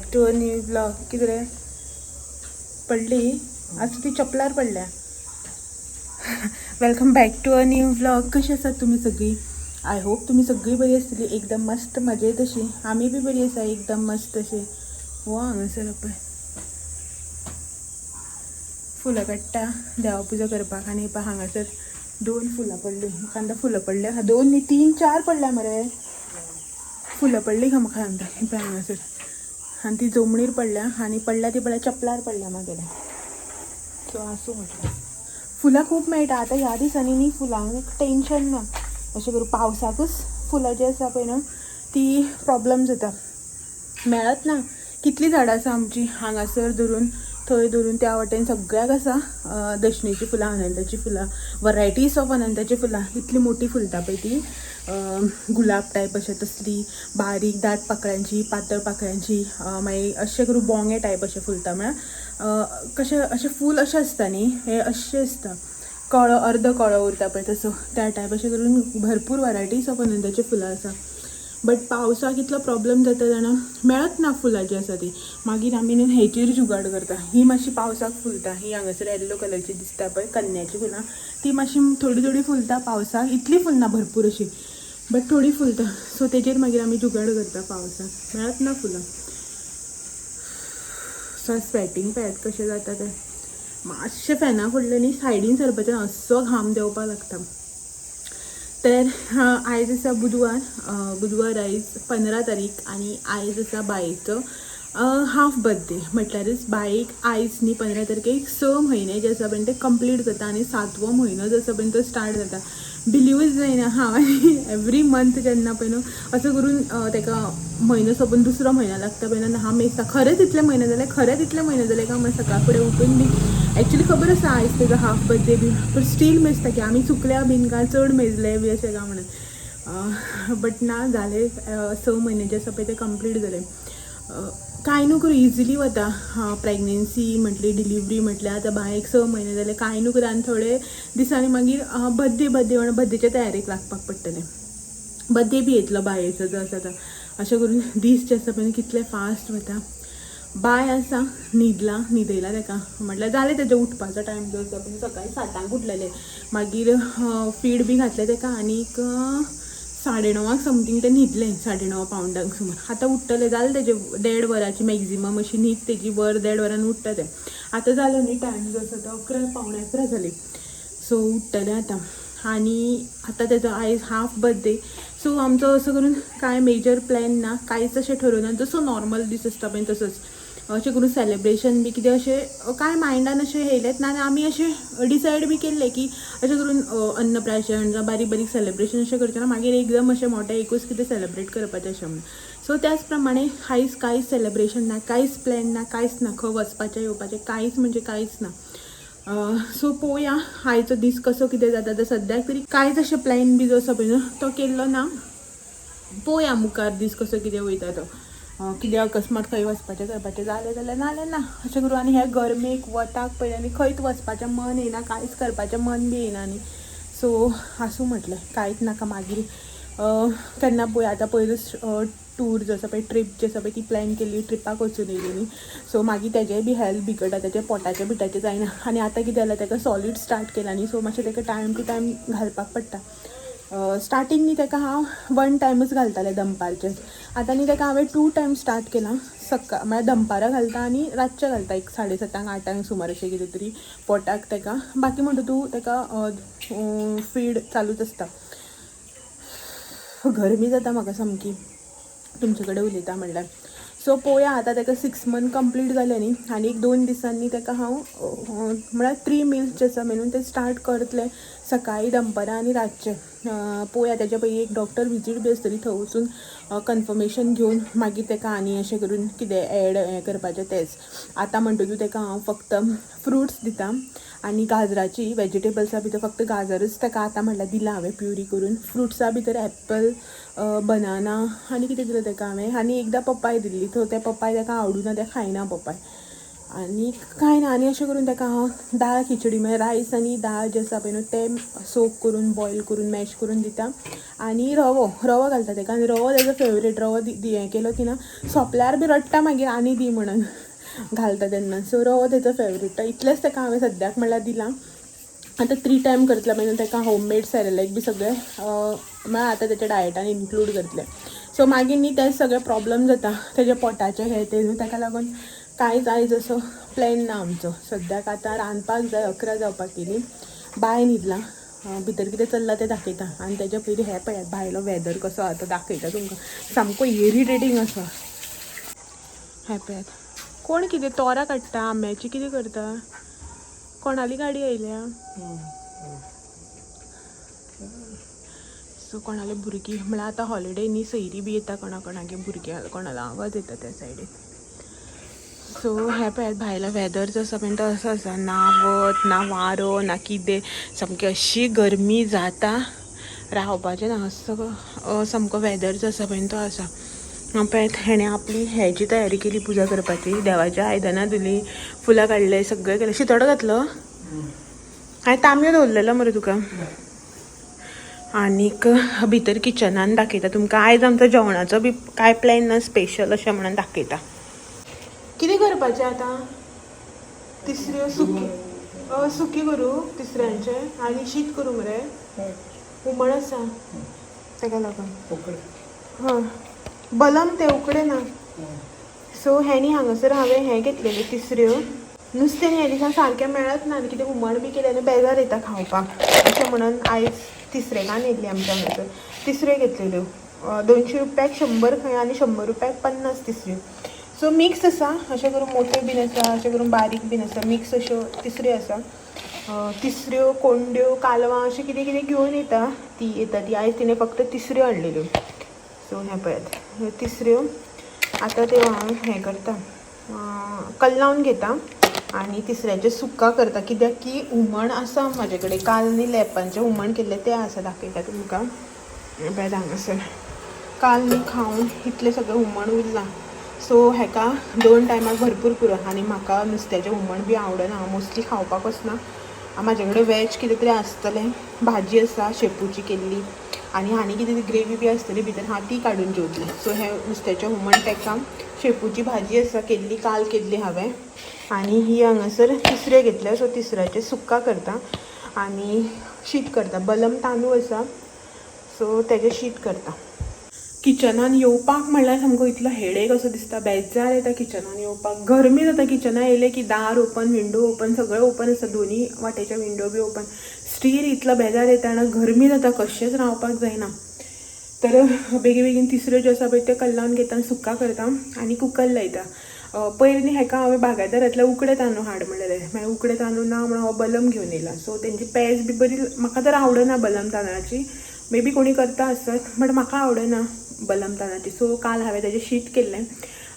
Back to a new blog. कितें पडली आज ती चपलार पडल्या. Welcome back to a new blog. कशी आसात तुम्ही सगळी? आय होप तुम्ही सगळी बरी आसतली, एकदम मस्त मजेत अशी. आम्ही बी बरी आसा एकदम मस्त अशी. वो हांगासर पळय फुलां काडटा देवा पुजा करपाक. आनी पळय हांगासर 2 फुलां पडली. म्हाका फुलां पडल्या 2 न्ही 3 4 पडल्या मरे. फुलां पडली का म्हाका सांगता पळय हांगासर. आनी ती जमणीर पडल्या आनी पडल्या ती पळय चपलार पडल्या म्हागेल्या. सो आसूं म्हटलें. फुलां खूब मेळटा आतां ह्या दिसांनी न्ही. फुलांक टेंशन ना. अशें करून पावसाकूच फुलां जी आसा पळय न्हू ती प्रॉब्लम जाता, मेळत ना. कितलीं झाडां आसा आमची हांगासर धरून थंय धरून त्या वाटेन सगळ्याक आसा दशणीची फुलां, अनंताची फुलां, वरायटीज ऑफ अनंताची फुलां. इतली मोठी फुलता पळय ती गुलाब टायप अशें तसली बारीक दाट पाकळ्यांची, पातळ पाकळ्यांची, मागीर अशें करून बोंगे टायप अशें फुलता. म्हळ्यार कशें अशें फूल अशें आसता न्ही, हें अशें आसता कळो अर्द कळो उरता पळय तसो त्या टायप अशें करून भरपूर वरायटीज ऑफ अनंताची फुलां आसा. बट पावसाक इतलो प्रॉब्लम जाता जाणा, मेळत ना फुलां जी आसा ती. मागीर आमी न्हू हेचेर जुगाड करता. ही मातशी पावसाक फुलता, ही हांगासर येल्लो कलरची दिसता पळय कन्याची फुलां, ती मातशी थोडी थोडी फुलता पावसाक. इतली फुलना भरपूर अशी, बट थोडी फुलता. सो तेजेर मागीर आमी जुगाड करता पावसाक. मेळत ना फुलां. सो स्वेटींग पळयात कशें जाता तें. मातशें फॅना फुडलें न्ही सायडीन सरपाचें असो घाम देंवपाक लागता. तर आयज आसा बुधवार आयज 15 तारीख आनी आयज आसा बायेचो हाफ बर्थडे. म्हटल्यारच बायेक आयज न्ही 15 तारखेक 6 म्हयने जे आसा पळय ते कंप्लीट जाता आनी 7वो म्हयनो जो आसा पळय तो स्टार्ट जाता. बिलिवूच जायना. हांव एवरी मंथ जेन्ना पळय न्हू असो करून ताका म्हयनो सोंपून दुसरो म्हयनो लागता पळय न्हू हांव मेजता. खरेंच इतले म्हयने जाले काय म्हण सकाळ फुडें उठून बी एक्चुली खबर आसा आयज तेजो हाफ बर्थडे बी, पण स्टील मेजता की आमी चुकल्या बीन काय चड मेजले बी अशें काय म्हणून. बट ना जाले 6 म्हयने जे आसा पळय ते कंप्लीट जाले. कांय न्हू करूं इजिली वता. प्रेग्नन्सी म्हटली, डिलिव्हरी म्हटल्यार आतां बायेक 6 म्हयने जाले कांय न्हू करूं. आनी थोडे दिसांनी मागीर बर्थडे म्हणून बर्थडेच्या तयारेक लागपाक पडटलें. बर्थडे बी येतलो बायेचो जो आसा तो. अशें करून दीस जे आसा पळय कितले फास्ट वता. बाय आसा न्हिदयला ताका. म्हटल्यार जालें तेजो उठपाचो टायम जो आसा पळय. सकाळीं 7 उठलेलें. मागीर फीड बी घातलें ताका आनीक 9:30 समथींग तें न्हिदलें. 9:30 पावणांक सुमार. आतां उठटलें. जालें तेजें 1.5 वरांची मॅक्झिमम अशी न्हीद तेजी. 1.5 वरान उठता तें. आतां जालो न्ही टायम जो आसा तो 11 पावणे 11 जाली. सो उठटलें आतां. आनी आतां तेजो आयज हाफ बर्थडे. सो आमचो असो करून कांय मेजर प्लॅन ना, कांयच अशें ठरवना. जसो नॉर्मल दीस आसता पळय तसोच अशें करून सेलेब्रेशन बी कितें अशें कांय मायंडान अशें येयलेंच ना. आनी आमी अशें डिसायड बी केल्लें की अशें करून अन्नप्राशन जावं बारीक बारीक सेलेब्रेशन अशें करचें ना. मागीर एकदम अशें मोठें एकूच कितें सेलेब्रेट करपाचें अशें म्हणून. सो त्याच प्रमाणे आयज कांयच सेलेब्रेशन ना, कांयच प्लॅन ना, कांयच ना. खंय वचपाचें येवपाचें कांयच म्हणजे कांयच ना. सो पळोवया आयचो दीस कसो कितें जाता. तर सद्याक तरी कांयच अशें प्लॅन बी जो आसा पळय न्हू तो केल्लो ना. पळोवया मुखार दीस कसो कितें वयता तो. कितें अकस्मात खंय वचपाचें करपाचें जालें जाल्यार नाल्यार ना अशें करून. आनी हे गरमेक वताक पळय आनी खंयच वचपाचें मन येयना, कांयच करपाचें मन बी येयना न्ही. सो आसूं म्हटलें कांयच नाका. मागीर केन्ना पळय आतां पयलूच टूर जो आसा पळय ट्रीप जी आसा पळय ती प्लॅन केल्ली, ट्रिपाक वचून येयली न्ही. सो मागीर तेजेय बी हेल्थ बिगडटा, तेजें पोटाचें बिटाचें जायना. आनी आतां कितें जालां ताका सॉलीड स्टार्ट केला न्ही. सो मातशें ताका टायम टू टायम घालपाक पडटा. स्टार्टींग न्ही ताका हांव 1 टायमूच घालतालें दनपारचें. आतां न्ही ताका हांवें 2 टायम स्टार्ट केलां. सकाळ म्हळ्यार दनपारां घालता आनी रातचें घालता एक 7:30 8 सुमार अशें कितें तरी पोटाक ताका. बाकी म्हणटा तूं ताका फीड चालूच आसता. गरमी जाता म्हाका सामकी तुमचे कडेन उलयता म्हणल्यार. सो पळोवया आतां ताका 6 मंथ कंप्लीट जालें न्ही. आनी 2 दिसांनी ताका हांव म्हळ्यार 3 मील्स जे आसा मेनून ते स्टार्ट करतलें. सकाळीं दनपारां आनी रातचें. पळोवया तेज्या पयलीं एक डॉक्टर विजीट बी आसतली. थंय वचून कन्फर्मेशन घेवन मागीर ताका आनी अशें करून कितें एड हें करपाचें तेंच. आतां म्हणटा तूं ताका हांव फक्त फ्रुट्स दिता आनी गाजराची वेजिटेबल्सा भितर फक्त गाजरच ताका आतां म्हणल्यार दिलां हांवें प्युरी करून. फ्रुट्सा भितर एप्पल, बनाना आनी कितें दिलें ताका हांवें. आनी एकदां पपाय दिल्ली. सो तें पपाय ताका आवडूना, तें खायना पपाय. आणि काय ना आणि अशें करून ताका हांव दाळ खिचडी म्हळ्यार रायस आनी दाळ जे आसा पळय न्हू तें सोक करून बॉयल करून मॅश करून दिता आनी रवो घालता ताका आनी रवो तेजो फेवरेट रवो हें केलो की ना सोंपल्यार बी रडटा मागीर आनी दी म्हणून घालता तेन्ना सो रवो तेजो फेवरेट इतलेंच ताका हांवें सद्याक म्हणल्यार दिलां आतां 3 टायम करतलें मागीर ताका होममेड सॅरेलॅक बी सगळें म्हळ्यार आतां तेच्या डायटान इन्क्लूड करतलें सो मागीर न्ही तेच सगळे प्रॉब्लम जाता तेजे पोटाचे हे ते न्हू ताका लागून कांयच आयज असो प्लॅन ना आमचो सद्याक आतां रांदपाक जाय 11 जावपाक गेली बाय न्हिदलां भितर कितें चल्लां तें दाखयता आनी तेज्या पयलीं हें पळयात भायलो वेदर कसो आसा तो दाखयता तुमकां सामको इरिटेटींग आसा हें पळयात कोण कितें तोरां काडटा आंब्याची कितें करता कोणाली गाडी आयल्या सो कोणाले भुरगीं म्हळ्यार आतां हॉलिडे न्ही सयरी बी येता कोणागे भुरग्यां कोणालो आवाज येता त्या सायडीन सो हें पळयात भायलो वेदर जो आसा पळय तो असो आसा ना वत ना वारो ना कितें सामकी अशी गरमी जाता रावपाचें ना असो सामको वेदर जो आसा पळय तो आसा पळयात हेणें आपली हेची तयारी केली पुजा करपाची देवाची आयदनां धुलीं फुलां काडले सगळें केलें शितोडो घातलो हांवें तांबयो दवरलेलो मरे तुका आनीक भितर किचनान दाखयता तुमकां आयज आमचो जेवणाचो बी कांय प्लॅन ना स्पेशल अशें म्हणून दाखयता कितें करपाचें आतां तिसऱ्यो सुकी करूं तिसऱ्यांचें आनी शीत करूं मरे हुमण आसा ताका लागून हय बलम ते उकडे ना सो हें न्ही हांगासर हांवें हें घेतलेलें तिसऱ्यो नुस्तें न्ही हे दिसा सारकें मेळत ना आनी कितें हुमण बी केलें न्हू बेजार येता खावपाक अशें म्हणून आयज तिसरेकान येयल्ली आमच्या हांगासर तिसऱ्यो घेतलेल्यो 200 रुपयाक 100 खंय आनी 100 रुपयाक 50 तिसऱ्यो सो मिक्स आसा अशें करून मोठ्यो बीन आसा अशें करून बारीक बीन आसा मिक्स अश्यो तिसऱ्यो आसा तिसऱ्यो कोंड्यो कालवां अशें कितें कितें घेवन येता ती आयज तिणें फक्त तिसऱ्यो हाडलेल्यो सो हें पळयात ह्यो तिसऱ्यो आतां त्यो हांव हें करता कल्लावन घेता आनी तिसऱ्याचें सुक्का करता कित्याक की हुमण आसा म्हाजे कडेन काल न्ही लेपांचें हुमण केल्लें तें आसा दाखयता तुमकां पळयात हांगासर काल न्ही खावन इतलें सगळें हुमण उरलां सो हेका 2 टायमाक भरपूर पुरो आनी म्हाका नुस्त्याचें हुमण बी आवडना हांव मोस्टली खावपाक वचना म्हाजे कडेन वॅज कितें तरी आसतलें भाजी आसा शेपूची केल्ली आनी कितें ती ग्रेवी बी आसतली भितर हांव ती काडून जेवतलें सो हें नुस्त्याचें हुमण तेका शेपूची भाजी आसा केल्ली काल केल्ली हांवें आनी ही हांगासर तिसऱ्यो घेतल्या सो तिसऱ्याचें सुक्का करता आनी शीत करता बलम तांदूळ आसा सो तेजें शीत करता किचनान येवपाक म्हणल्यार सामको इतलो हेडेक असो दिसता बेजार येता किचनान येवपाक गरमी जाता किचनान येयलें की दार ओपन विंडो ओपन सगळें ओपन आसता दोनी वाटेचे विंडो बी ओपन स्टील इतलो बेजार येता आनी गरमी जाता कशेंच रावपाक जायना तर बेगीन तिसऱ्यो ज्यो आसा पळय त्यो कल्लावन घेता सुक्का करता आनी कुकर लायता पयलीं न्ही हेका हांवें बागायदारांतले उकडे तांदूळ हाड म्हणलेले मागीर उकडे तांदूळ ना म्हणून हांव बलम घेवन येयला सो तेंची पेज बी बरी म्हाका तर आवडना बलम तांदळाची मे बी कोणी करता आसत बट म्हाका आवडना बलम तांदळाची सो काल हांवें तेजें शीत केल्लें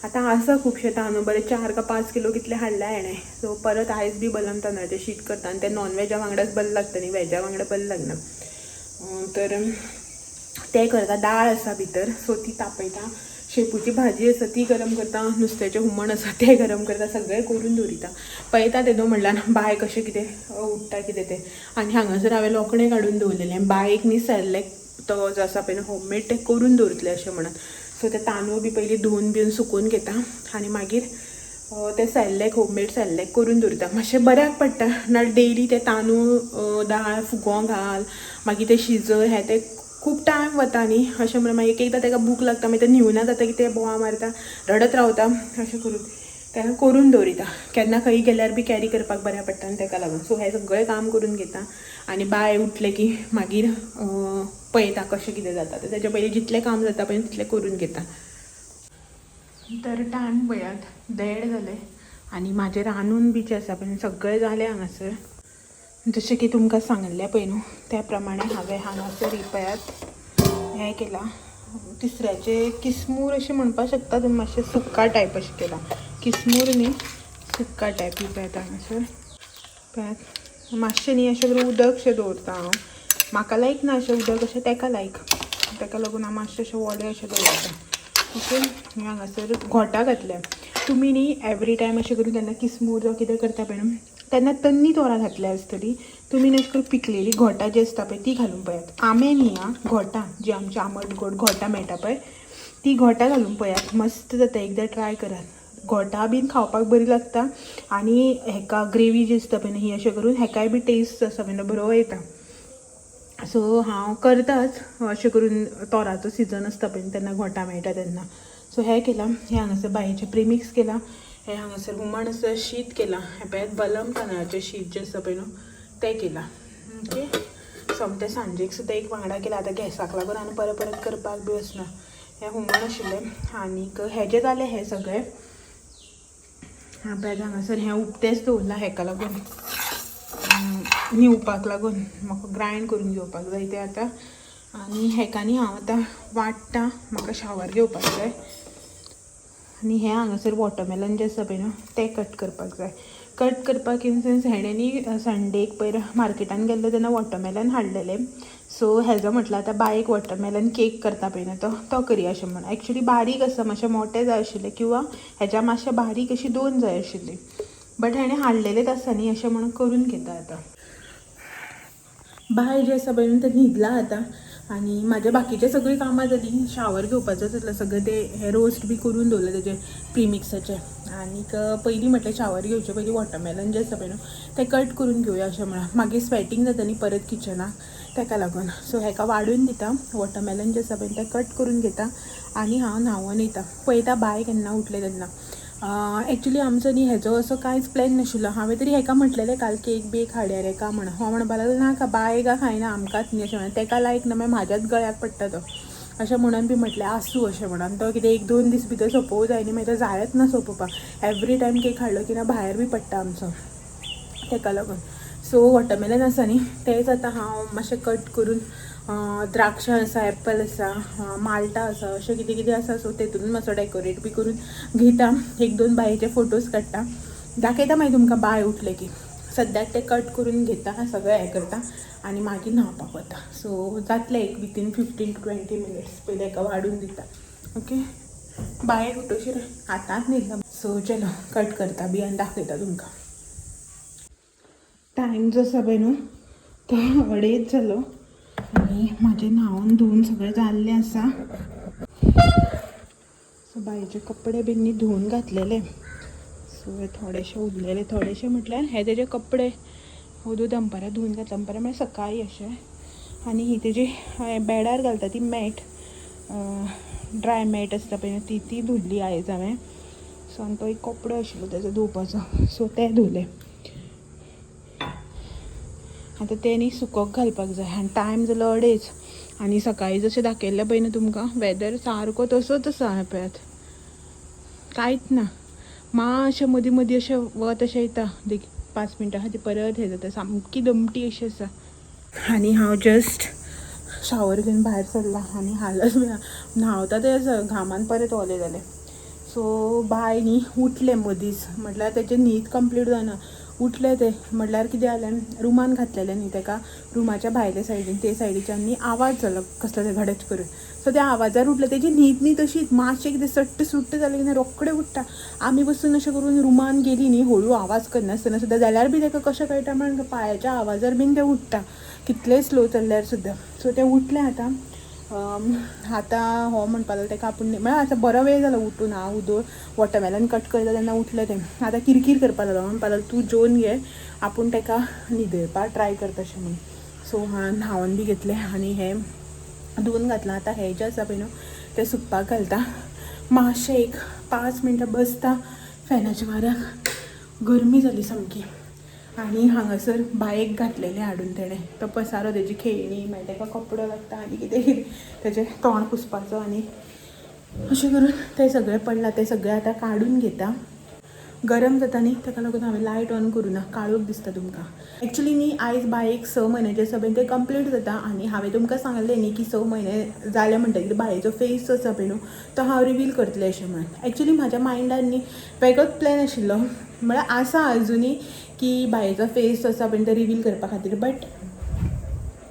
आतां आसा खुबशे तांदूळ बरें 4 का 5 किलो कितले हाडल्या हेणें सो परत आयज बी बलम तांदळाचें शीत करता आनी तें नॉनवेजा वांगडाच बरें लागता न्ही वेजा वांगडा बरें लागना तर तें करता दाळ आसा भितर सो ती तापयता शेपूची भाजी आसा ती गरम करता नुस्त्याचें हुमण आसा तें गरम करता सगळें करून दवरिता पळयता तेदो म्हणल्यार बाय कशें कितें उठटा कितें तें आनी हांगासर हांवें लोकणें काडून दवरलेलें बायक न्ही सॅरलॅक तो जो आसा पळय होममेड तें करून दवरतलें अशें म्हणून सो ते तांदूळ बी पयलीं धुवन बिवन सुकोवन घेता आनी मागीर ते सॅरलॅक होममेड सॅरलॅक करून दवरता मातशें बऱ्याक पडटा ना डेली ते तांदूळ दाळ फुगो घाल मागीर ते शिजय हें तें खूब टायम वता न्ही अशें म्हणून मागीर एक एकदां ताका भूक लागता मागीर तें न्हिवना जाता की तें बोवाळ मारता रडत रावता अशें करून तें करून दवरिता केन्ना खंय गेल्यार बी कॅरी करपाक बऱ्या पडटा आनी ताका लागून सो हें सगळें काम करून घेता आनी बाय उठलें की मागीर पळयता कशें कितें जाता तें तेच्या पयलीं जितलें काम जाता पळय तितलें करून घेता तर टायम पळयात 1:30 जालें आनी म्हाजें रांदून बी जें आसा पळय सगळें जालें हांगासर जशें की तुमकां सांगलें पळय न्हू त्या प्रमाणे हांवें हांगासर पळयात हें केलां तिसऱ्याचें किसमूर अशें म्हणपाक शकता तुमी मातशें सुक्का टायप अशें केलां किसमूर न्ही सुक्का टायप ही पळयात हांगासर पळयात मातशें न्ही अशें करून उदक शें दवरता हांव म्हाका लायक ना अशें उदक अशें ताका लायक ताका लागून हांव मातशें अशें वडें अशें दवरता ओके हांगासर घोटां घातल्या तुमी न्ही एवरी टायम अशें करून केन्ना किसमूर जावं कितें करता पळय न्हू तेन्ना तन्नी तोरां घातल्या आसतली तुमी अशें करून पिकलेली घोटां जी आसता पळय ती घालून पळयात आंबे न्ही आं घोटां जी आमची आंबट गोड घोटां मेळटा पळय ती घोटां घालून पळयात मस्त जाता एकदां ट्राय करात घोटां बीन खावपाक बरी लागता आनी हेका ग्रेवी जी आसता पळय न्ही ही अशें करून हेकाय बी टेस्ट आसा पळय बरो येता सो हांव करताच अशें करून तोराचो सिजन आसता पळय तेन्ना घोटां मेळटा तेन्ना सो हें केलां हें हांगासर बायेचें प्रिमिक्स केलां हें हांगासर हुमण आसा शीत केलां हें पळयात बलम तांदळाचें शीत जें आसता पळय न्हू तें केलां ओके सोमतें सांजेक सुद्दां एक वांगडा केला आतां गॅसाक लागून आनी परत परत करपाक बी वचना हें हुमण आशिल्लें आनीक हेजें जालें हें सगळें पळयात हांगासर हें उकतेंच दवरलां हेका लागून न्हिवपाक लागून म्हाका ग्रायंड करून घेवपाक जाय तें आतां आनी हेकांनी हांव आतां वाडटां म्हाका शावर घेवपाक जाय आनी हें हांगासर वॉटरमेलन जें आसा पळय न्हू तें कट करपाक जाय कट करपाक इन सेन्स हेणें न्ही संडेक पयर मार्केटान गेल्ले तेन्ना वॉटरमेलन हाडलेलें सो हेजो म्हटल्यार आतां बायक वॉटरमेलन केक करता पळय न्हू तो करया अशें म्हणून एक्चुली बारीक आसा मातशें मोटें जाय आशिल्लें किंवा हेज्या मातशें बारीक अशी 2 जाय आशिल्ली बट हेणें हाडलेलेच आसा न्ही अशें म्हणून करून घेता आतां बाय जें आसा पळय न्हू तें न्हिदलां आतां आनी म्हाजें बाकीचें सगळीं कामां जालीं शावर घेवपाचो आसलें सगळें तें हें रोस्ट बी करून दवरलें तेजें प्रिमिक्साचें आनीक पयलीं म्हटलें शावर घेवचे पयलीं वॉटरमेलन जें आसा पळय न्हू तें कट करून घेवया अशें म्हणून मागीर स्वेटींग जाता न्ही परत किचनाक तेका लागून सो हेका वाडून दिता वॉटरमेलन जें आसा पळय तें कट करून घेता आनी हांव न्हांवून येता पळयता बाय केन्ना उठलें तेन्ना एक्चुली आमचो न्ही हेजो असो कांयच प्लॅन नाशिल्लो हांवें तरी हेका म्हटलेलें काल केक बेक हाडया रे का म्हणून हो म्हणपाक लागलो नाका बायका खायना आमकांच न्ही अशें म्हणून तेका लायक ना मागीर म्हाज्याच गळ्याक पडटा तो अशें म्हणून बी म्हटलें आसूं अशें म्हणून तो कितें 1-2 दीस भितर सोंपोवं जाय न्ही मागीर तो जायच ना सोंपोवपाक एवरी टायम केक हाडलो की ना भायर बी पडटा आमचो तेका लागून सो वॉटरमेलन आसा न्ही तेंच आतां हांव मातशें कट करून द्राक्षां आसा एप्पल आसा माल्टा आसा अशें कितें कितें आसा सो तेतून मातसो डेकोरेट बी करून घेता 1-2 बायेचे फोटोज काडटा दाखयता मागीर तुमकां बाय उठले की सद्याक ते कट करून घेता सगळें हें करता आनी मागीर न्हांवपाक वता सो जातलें एक विथीन 15 to 20 मिनिट्स पयलीं हेका वाडून दिता ओके बायेक उठोवशीर आतांच न्हिदला सो चलो कट करता बी आनी दाखयता तुमकां टायम जो आसा पळय न्हू तो 2:30 जालो आनी म्हाजें न्हांवून धुवन सगळें जाल्लें आसा सो बायेचे कपडे बीन न्ही धुवून घातलेले सो हे थोडेशे उरलेले थोडेशे म्हटल्यार हे तेजे कपडे ओदू दनपारां धुवून घातला दनपारां म्हळ्यार सकाळीं अशें आनी ही तेजी बेडार घालता ती मॅट ड्राय मॅट आसता पळय ती धुल्ली आयज हांवें सो आनी तो एक कपडो आशिल्लो तेजो धुवपाचो सो ते धुले आतां ते न्ही सुकोवंक घालपाक जाय आनी टायम जालो 2:30 आनी सकाळीं जशें दाखयल्लें पळय न्हू तुमकां वेदर सारको तसोच आसा हें पळयात कांयच ना मातशें मदीं मदीं अशें वत अशें येता 5 मिनटां खातीर परत हें जाता सामकी दमटी अशी आसा आनी हांव जस्ट शावर घेवन भायर सरलां आनी हालच बी न्हांवता तें घामान परत ओलें जालें सो बाय न्ही उठलें मदींच म्हटल्यार तेजें न्हीद कंप्लीट जाना उठलें तें म्हटल्यार कितें जालें रुमान घातलेलें न्ही तेका रुमाच्या भायले सायडीन ते सायडीच्यान न्ही आवाज जालो कसलो ते घडच करून सो त्या आवाजार उठलें तेजी न्हीद न्ही तशीच मातशें कितें सट्ट सुट्ट जालें की रोखडें उठटा आमी बसून अशें करून रुमान गेलीं न्ही हळू आवाज करनासतना सुद्दां जाल्यार बी तेका कशें कळटा म्हण पांयाच्या आवाजार बीन तें उठटा कितलेंय स्लो चल्ल्यार सुद्दां सो तें उठलें आतां हो म्हणपाक लागलो तेका आपूण म्हळ्यार आतां बरो वेळ जालो उठून हांव वॉटरमेलन कट करता तेन्ना उठलें तें आतां किरकीर करपाक लागलो म्हणपाक लागलो तूं जेवन घे आपूण तेका न्हिदयपाक ट्राय करता अशें म्हणून सो हांवें न्हांवून बी घेतलें आनी हें धुवून घातलां आतां हें जें आसा पळय न्हू तें सुकपाक घालता मातशें एक 5 मिनटां बसता फॅनाच्या वाऱ्याक गरमी जाली सामकी आनी हांगासर बायेक घातलेलें हाडून तेणें तो पसारो तेजी खेळणी मागीर तेका कपडो लागता आनी कितें कितें तेजें तोंड पुसपाचो आनी अशें करून तें सगळें पडलां तें सगळें आतां काडून घेता गरम जाता न्ही तेका लागून हांवें लायट ऑन करुना काळोख दिसता तुमकां एक्चुली न्ही आयज बायेक 6 म्हयन्याचें सगळें तें कंप्लीट जाता आनी हांवें तुमकां सांगलें न्ही की 6 म्हयने जाले म्हणटकीर बायेचो फेस जो आसा पळय न्हू तो हांव रिवील करतलें अशें म्हणून एक्चुली म्हाज्या मायंडान न्ही वेगळोच प्लॅन आशिल्लो म्हळ्यार आसा आजुनी की बायेचो फेस जो आसा पळय तो रिवील करपा खातीर बट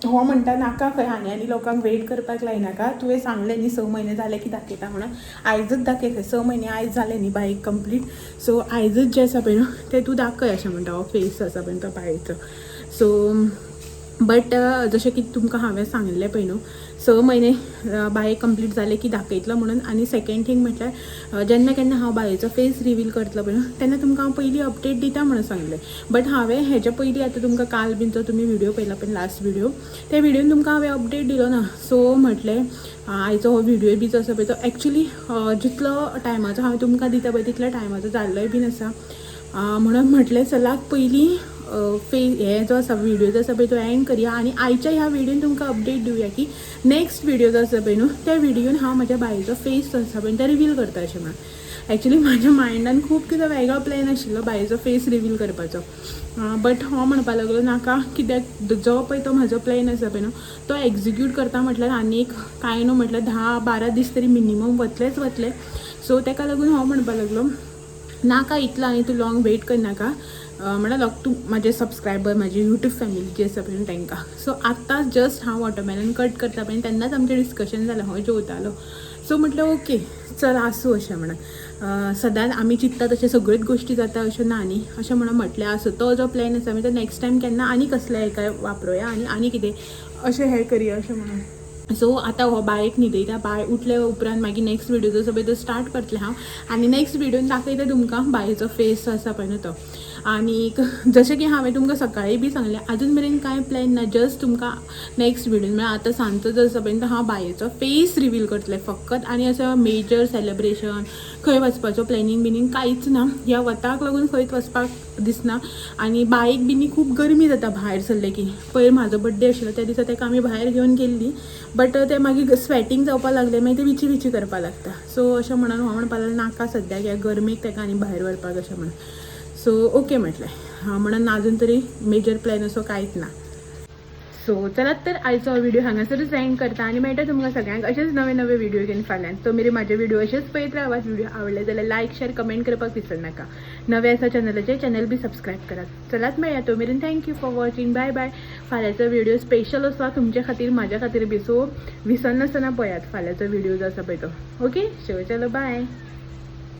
हो म्हणटा नाका खंय आनी लोकांक वेट करपाक लायनाका तुवें सांगलें न्ही 6 म्हयने जाले की दाखयता म्हणून आयजच दाखयतलें 6 म्हयने आयज जाले न्ही बायक कंप्लीट सो आयजच जें आसा पळय न्हू तें तूं दाखय अशें म्हणटा हो फेस आसा पळय तो बायेचो सो बट जशें की तुमकां हांवें सांगिल्लें पळय न्हू 6 म्हयने बायेक कंप्लीट जाले की दाखयतलो म्हणून आनी सेकंड थिंग म्हटल्यार जेन्ना केन्ना हांव बायेचो फेस रिवील करतलो पळय न्हू तेन्ना तुमकां हांव पयलीं अपडेट दिता म्हणून सांगलें बट हांवें हेज्या पयलीं आतां तुमकां काल बीन जो तुमी व्हिडिओ पळयला पळय लास्ट व्हिडिओ त्या व्हिडिओन तुमकां हांवें अपडेट दिलो ना सो म्हटलें आयचो हो व्हिडिओ बी जो आसा पळय तो एक्चुली जितलो टायमाचो हांव तुमकां दिता पळय तितल्या टायमाचो जाल्लोय बीन आसा म्हणून म्हटलें चलाक पयलीं हे जो आसा व्हिडिओ जो आसा पळय तो एंड करया आनी आयच्या ह्या व्हिडिओन तुमकां अपडेट दिवया की नेक्स्ट व्हिडिओ जो आसा पळय न्हू त्या व्हिडिओन हांव म्हाज्या बायेचो फेस जो आसा पळय तो रिवील करता अशें म्हणून एक्चुली म्हाज्या मायंडान खूब कितें वेगळो प्लॅन आशिल्लो बायेचो फेस रिवील करपाचो बट हो म्हणपा लागलो नाका कित्याक जो पळय तो म्हाजो प्लॅन आसा पळय न्हू तो एग्जिक्यूट करता म्हटल्यार आनी एक कांय न्हू म्हटल्यार 10-12 दीस तरी मिनिमम वतले सो ताका लागून हो म्हणपा लागलो नाका इतलो आनी तूं लॉंग वेट करनाका म्हणल्यार तूं म्हाजे सबस्क्रायबर म्हाजी यूट्यूब फॅमिली जी आसा पळय तांकां सो आतां जस्ट हांव वॉटरमेलन कट करता पळय तेन्नाच आमचें डिस्कशन जालें हो जेवतालो सो म्हटलें ओके चल आसूं अशें म्हणून सदांच आमी चिंतता तशें सगळ्योच गोश्टी जाता अशें ना न्ही अशें म्हणून म्हटलें आसूं तो जो प्लॅन आसा तो नेक्स्ट टायम केन्ना आनी कसलें हेका वापरूया आनी कितें अशें हें करया अशें म्हणून सो आतां हो बायक न्हिदयता बाय उठले उपरांत मागीर नेक्स्ट व्हिडिओ जो आसा पळय तो स्टार्ट करतलें हांव आनी नेक्स्ट व्हिडिओन दाखयता तुमकां बायेचो फेस जो आसा पळय न्हू तो आनी जशें की हांवें तुमकां सकाळीं बी सांगलें अजून मेरेन कांय प्लॅन ना जस्ट तुमकां नेक्स्ट व्हिडिओन म्हळ्यार आतां सांजचो जो आसा पळय तो हांव बायेचो फेस रिवील करतलें फकत आनी असो मेजर सेलिब्रेशन खंय वचपाचो प्लॅनिंग कांयच ना ह्या वताक लागून खंयच वचपाक दिसना आनी बायक बी खूब गरमी जाता भायर सरले की पयर म्हाजो बड्डे आशिल्लो त्या दिसा ताका आमी भायर घेवन गेल्ली बट तें मागीर स्वेटींग जावपाक लागलें मागीर तें विची करपाक लागता सो अशें म्हणून हांव म्हणपाक लागलें नाका सद्याक ह्या गरमेक ताका आनी भायर व्हरपाक अशें म्हणून सो ओके म्हटलें म्हणून अजून तरी मेजर प्लॅन असो कांयच ना सो चलात तर आयचो व्हिडिओ हांगासरच एंड करता आनी मेळटा तुमकां सगळ्यांक अशेच नवे व्हिडिओ घेवन फाल्यां तो मेरे म्हाजे व्हिडिओ अशेच पळयत रावात व्हिडिओ आवडले जाल्यार लायक शेअर कमेंट करपाक विसर नाका नवे आसा चॅनल बी सबस्क्रायब करात चलात मेळया तो मेरेन thank you for watching bye bye फाल्यांचो व्हिडिओ स्पेशल आसा तुमच्या खातीर म्हाज्या खातीर बी सो विसरनासतना पळयात फाल्यांचो व्हिडिओ जो आसा पळय तो ओके सो चलो बाय